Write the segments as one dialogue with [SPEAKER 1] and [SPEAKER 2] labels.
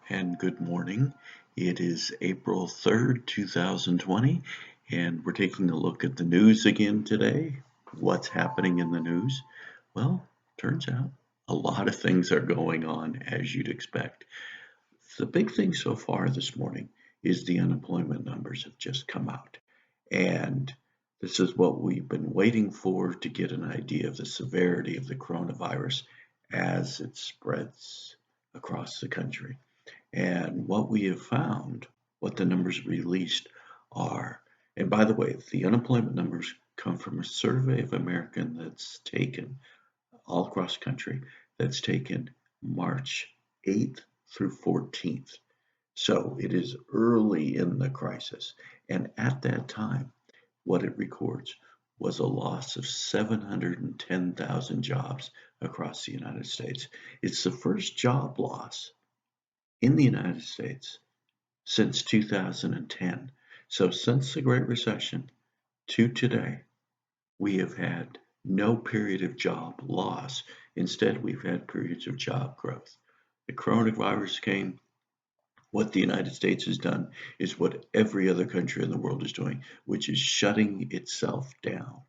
[SPEAKER 1] and good morning. It is April 3rd, 2020, and we're taking a look at the news again today. What's happening in the news? Well, turns out a lot of things are going on as you'd expect. The big thing so far this morning is the unemployment numbers have just come out. And this is what we've been waiting for to get an idea of the severity of the coronavirus as it spreads across the country. And what we have found, what the numbers released are, and by the way, the unemployment numbers come from a survey of Americans that's taken all across the country, that's taken March 8th through 14th. So it is early in the crisis. And at that time, what it records was a loss of 710,000 jobs across the United States. It's the first job loss in the United States since 2010. So since the Great Recession to today, we have had no period of job loss. Instead, we've had periods of job growth. The coronavirus came. What the United States has done is what every other country in the world is doing, which is shutting itself down.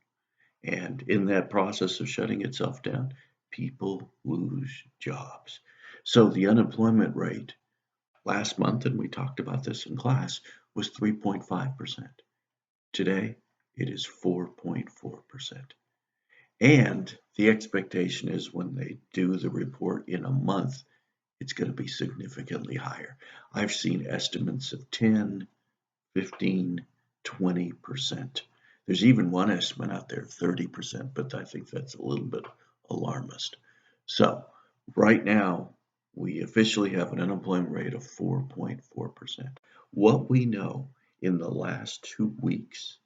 [SPEAKER 1] And in that process of shutting itself down, people lose jobs. So the unemployment rate last month, and we talked about this in class, was 3.5%. Today, it is 4.4%. And the expectation is when they do the report in a month, it's going to be significantly higher. I've seen estimates of 10, 15, 20%. There's even one estimate out there, 30%, but I think that's a little bit alarmist. So right now, we officially have an unemployment rate of 4.4%. What we know in the last 2 weeks,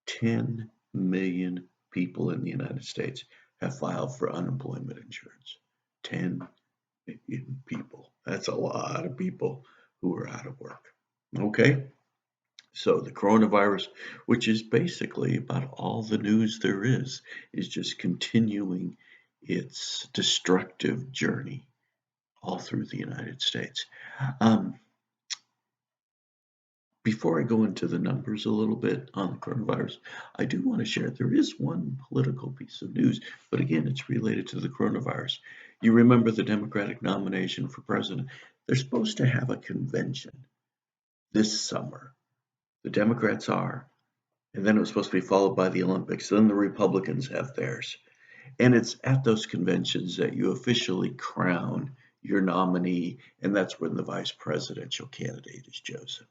[SPEAKER 1] 10 million people in the United States have filed for unemployment insurance. 10 million people. That's a lot of people who are out of work. Okay? So the coronavirus, which is basically about all the news there is just continuing its destructive journey all through the United States. Um, Before I go into the numbers a little bit on the coronavirus, I do want to share there is one political piece of news, but again, it's related to the coronavirus. You remember the Democratic nomination for president? They're supposed to have a convention this summer. The Democrats are, and then it was supposed to be followed by the Olympics. Then the Republicans have theirs. And it's at those conventions that you officially crown your nominee, and that's when the vice presidential candidate is chosen.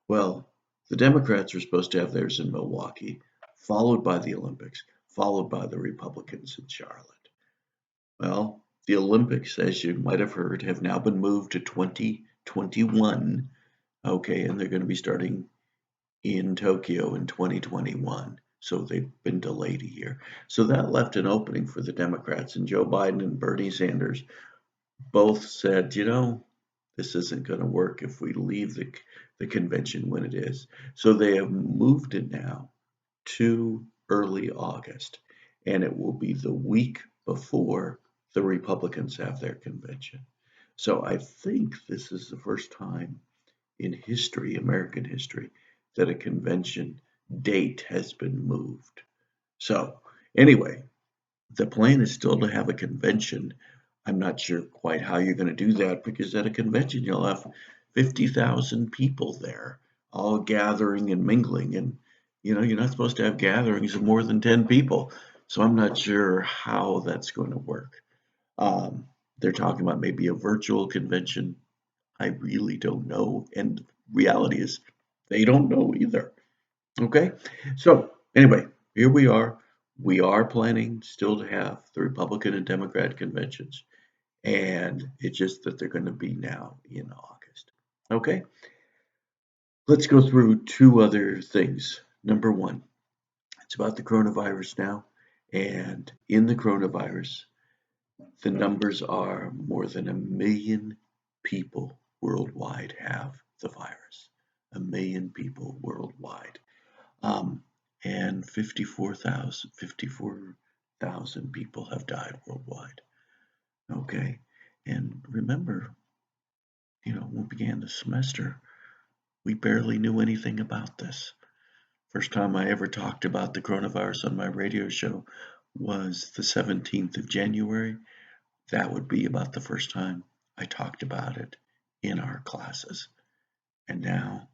[SPEAKER 1] Well, the Democrats are supposed to have theirs in Milwaukee, followed by the Olympics, followed by the Republicans in Charlotte. Well, the Olympics, as you might have heard, have now been moved to 2021. Okay, and they're going to be starting in Tokyo in 2021. So they've been delayed a year. So that left an opening for the Democrats, and Joe Biden and Bernie Sanders both said, this isn't going to work if we leave the convention when it is. So they have moved it now to early August, and it will be the week before the Republicans have their convention. So I think this is the first time in history, American history, that a convention date has been moved. So anyway, the plan is still to have a convention. I'm not sure quite how you're going to do that because at a convention you'll have 50,000 people there all gathering and mingling, and you're not supposed to have gatherings of more than 10 people. So I'm not sure how that's going to work. They're talking about maybe a virtual convention. I really don't know. And reality is they don't know either. Okay. So anyway, here we are. We are planning still to have the Republican and Democrat conventions. And it's just that they're going to be now in August. Okay. Let's go through two other things. Number one, it's about the coronavirus now. And in the coronavirus, the numbers are more than 1 million people worldwide have the virus. 1 million people worldwide. And 54,000 people have died worldwide. Okay. And remember, when we began the semester, we barely knew anything about this. First time I ever talked about the coronavirus on my radio show was the 17th of January. That would be about the first time I talked about it in our classes. And now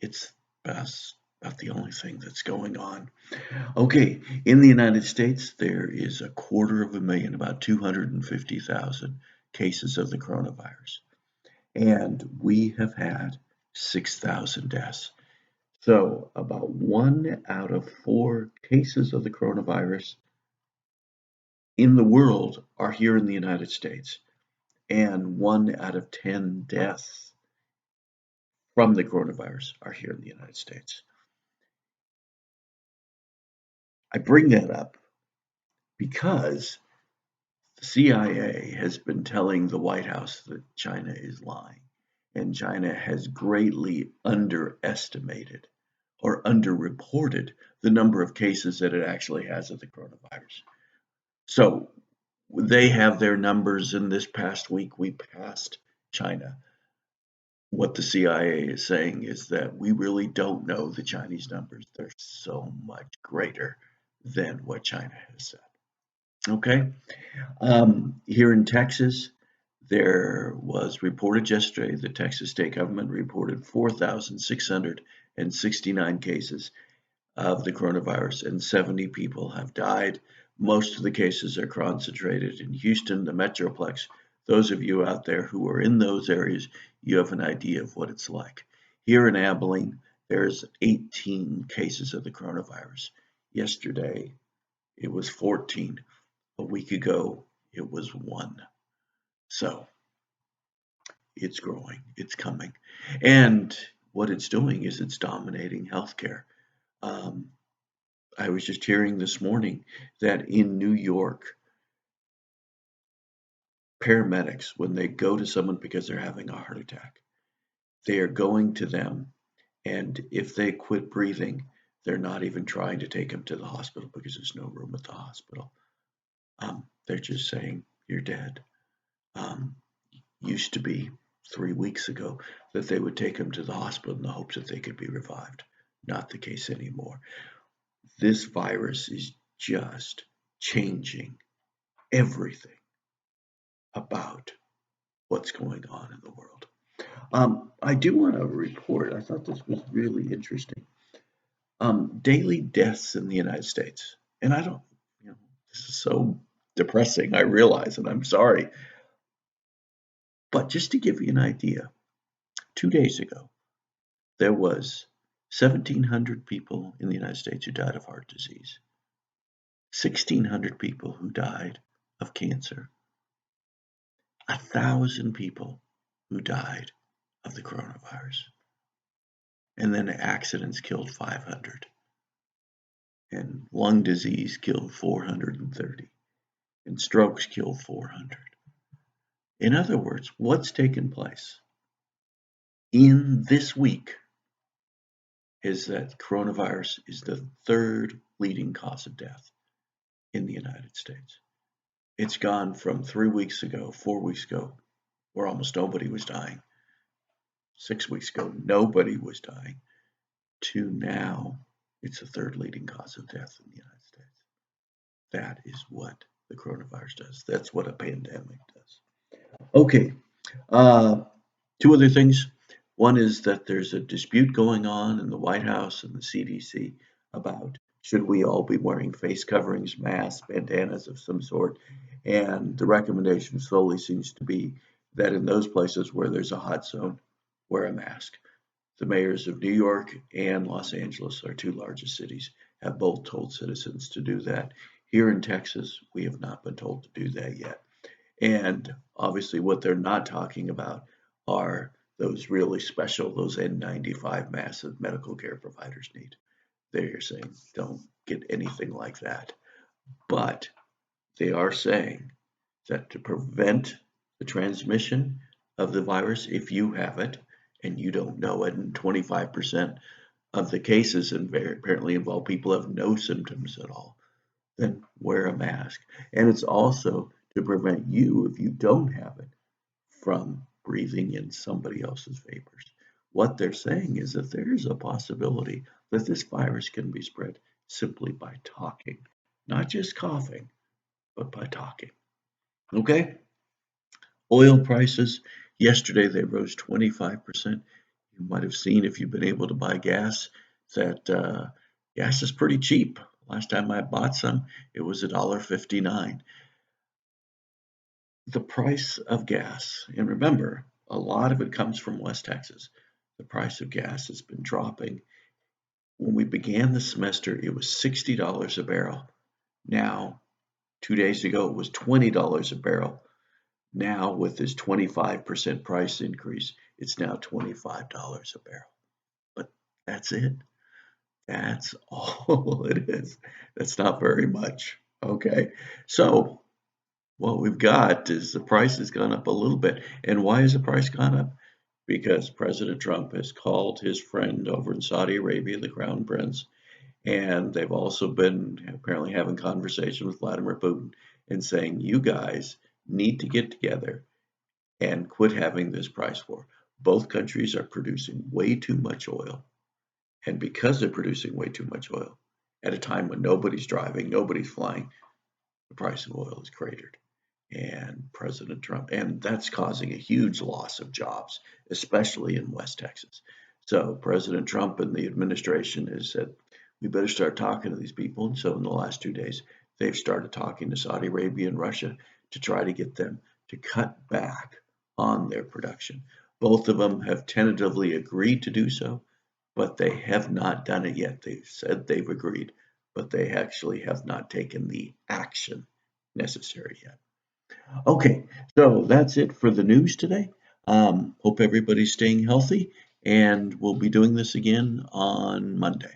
[SPEAKER 1] it's about the only thing that's going on. Okay, in the United States, there is 250,000, about 250,000 cases of the coronavirus. And we have had 6,000 deaths. So about 1 out of 4 cases of the coronavirus in the world are here in the United States. And 1 out of 10 deaths from the coronavirus are here in the United States. I bring that up because the CIA has been telling the White House that China is lying, and China has greatly underestimated or underreported the number of cases that it actually has of the coronavirus. So they have their numbers, and this past week we passed China. What the CIA is saying is that we really don't know the Chinese numbers. They're so much greater than what China has said. Okay. Here in Texas, there was reported yesterday, the Texas state government reported 4,669 cases of the coronavirus and 70 people have died. Most of the cases are concentrated in Houston, the Metroplex. Those of you out there who are in those areas, you have an idea of what it's like. Here in Abilene, there's 18 cases of the coronavirus. Yesterday, it was 14. A week ago, it was 1. So it's growing, it's coming. And what it's doing is it's dominating healthcare. I was just hearing this morning that in New York, paramedics, when they go to someone because they're having a heart attack, they are going to them, and if they quit breathing, they're not even trying to take them to the hospital because there's no room at the hospital. They're just saying, you're dead. Used to be 3 weeks ago that they would take them to the hospital in the hopes that they could be revived. Not the case anymore. This virus is just changing everything about what's going on in the world. I do want to report, I thought this was really interesting. Daily deaths in the United States. And I don't, this is so depressing, I realize, and I'm sorry. But just to give you an idea, 2 days ago, there was 1,700 people in the United States who died of heart disease, 1,600 people who died of cancer, 1,000 people who died of the coronavirus, and then accidents killed 500, and lung disease killed 430, and strokes killed 400. In other words, what's taken place in this week is that coronavirus is the 3rd leading cause of death in the United States. It's gone from 3 weeks ago, 4 weeks ago, where almost nobody was dying, 6 weeks ago, nobody was dying, to now it's the 3rd leading cause of death in the United States. That is what the coronavirus does. That's what a pandemic does. Okay, 2 other things. One is that there's a dispute going on in the White House and the CDC about should we all be wearing face coverings, masks, bandanas of some sort. And the recommendation slowly seems to be that in those places where there's a hot zone, wear a mask. The mayors of New York and Los Angeles, our 2 largest cities, have both told citizens to do that. Here in Texas, we have not been told to do that yet. And obviously what they're not talking about are those really special, those N95 masks that medical care providers need. They're saying don't get anything like that. But they are saying that to prevent the transmission of the virus, if you have it and you don't know it, and 25% of the cases apparently involve people who have no symptoms at all, then wear a mask. And it's also to prevent you, if you don't have it, from breathing in somebody else's vapors. What they're saying is that there's a possibility that this virus can be spread simply by talking, not just coughing, but by talking. Okay? Oil prices, yesterday they rose 25%. You might have seen if you've been able to buy gas that gas is pretty cheap. Last time I bought some, it was $1.59. The price of gas, and remember, a lot of it comes from West Texas. The price of gas has been dropping. When we began the semester, it was $60 a barrel. Now, 2 days ago, it was $20 a barrel. Now, with this 25% price increase, it's now $25 a barrel. But that's it. That's all it is. That's not very much. Okay. So, what we've got is the price has gone up a little bit. And why has the price gone up? Because President Trump has called his friend over in Saudi Arabia, the Crown Prince, and they've also been apparently having conversation with Vladimir Putin and saying, you guys need to get together and quit having this price war. Both countries are producing way too much oil. And because they're producing way too much oil, at a time when nobody's driving, nobody's flying, the price of oil is cratered. And President Trump, and that's causing a huge loss of jobs, especially in West Texas. So President Trump and the administration has said, we better start talking to these people. And so in the last 2 days, they've started talking to Saudi Arabia and Russia to try to get them to cut back on their production. Both of them have tentatively agreed to do so, but they have not done it yet. They've said they've agreed, but they actually have not taken the action necessary yet. Okay, so that's it for the news today. Hope everybody's staying healthy, and we'll be doing this again on Monday.